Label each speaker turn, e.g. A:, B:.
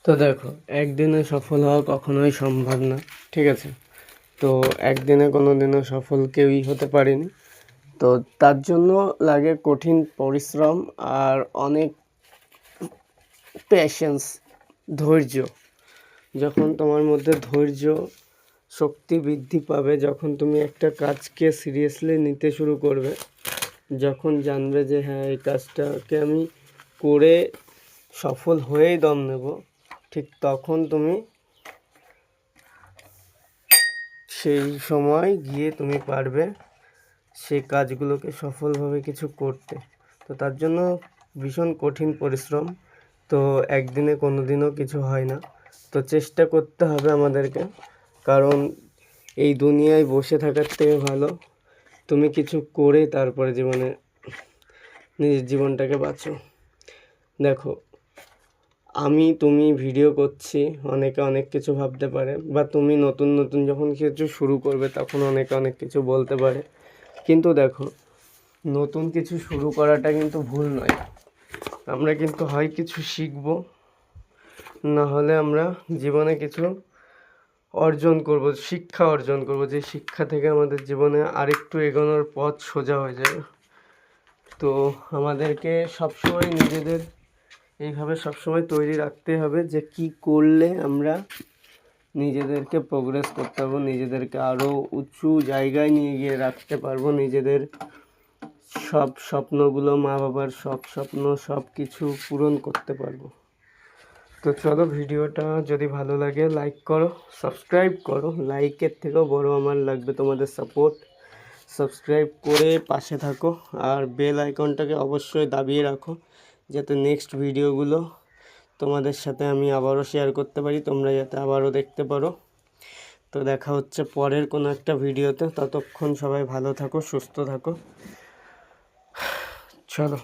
A: তো দেখো, একদিনে সফল হওয়া কখনোই সম্ভব না, ঠিক আছে? তো একদিনে কোনো দিনও সফল কেউই হতে পারেনি। তো তার জন্য লাগে কঠিন পরিশ্রম আর অনেক প্যাশেন্স, ধৈর্য। যখন তোমার মধ্যে ধৈর্য শক্তি বৃদ্ধি পাবে, যখন তুমি একটা কাজকে সিরিয়াসলি নিতে শুরু করবে, যখন জানবে যে হ্যাঁ, এই কাজটাকে আমি করে সফল হয়েই দম নেব, ঠিক তখন তুমি সেই সময় গিয়ে তুমি পারবে সেই কাজগুলোকে সফলভাবে কিছু করতে। তো তার জন্য ভীষণ কঠিন পরিশ্রম। তো একদিনে কোনো দিনও কিছু হয় না। তো চেষ্টা করতে হবে আমাদেরকে, কারণ এই দুনিয়ায় বসে থাকার থেকে ভালো তুমি কিছু করে তারপরে নিজের জীবনটাকে বাঁচো। দেখো, তুমি ভিডিও করছি, অনেকে অনেক কিছু ভাবতে পারে, বা তুমি নতুন নতুন যখন কিছু শুরু করবে তখন অনেকে অনেক কিছু বলতে পারে। কিন্তু দেখো, নতুন কিছু শুরু করাটা কিন্তু ভুল নয়। আমরা কিন্তু হয় কিছু শিখবো, না হলে আমরা জীবনে কিছু শিক্ষা অর্জন করব, যে শিক্ষা থেকে আমাদের জীবনে আরেকটু এগোনোর পথ সোজা হয়ে যাবে। তো আমাদেরকে সবসময় নিজেদের এইভাবে সবসময় তৈরি রাখতে হবে যে কি করলে আমরা নিজেদেরকে প্রোগ্রেস করতে পারবো, নিজেদেরকে আরও উঁচু জায়গায় নিয়ে গিয়ে রাখতে পারবো, নিজেদের সব স্বপ্নগুলো, মা বাবার সব স্বপ্ন, সব কিছু পূরণ করতে পারবো। তো চলো, ভিডিওটা যদি ভালো লাগে লাইক করো, সাবস্ক্রাইব করো। লাইকের থেকেও বড় আমার লাগবে তোমাদের সাপোর্ট। সাবস্ক্রাইব করে পাশে থাকো, আর বেল আইকনটাকে অবশ্যই দাবিয়ে রাখো, যাতে নেক্সট ভিডিওগুলো তোমাদের সাথে আমি আবারও শেয়ার করতে পারি, তোমরা যাতে আবারও দেখতে পারো। তো দেখা হচ্ছে পরের কোনো একটা ভিডিওতে। ততক্ষণ সবাই ভালো থাকো, সুস্থ থাকো। চলো।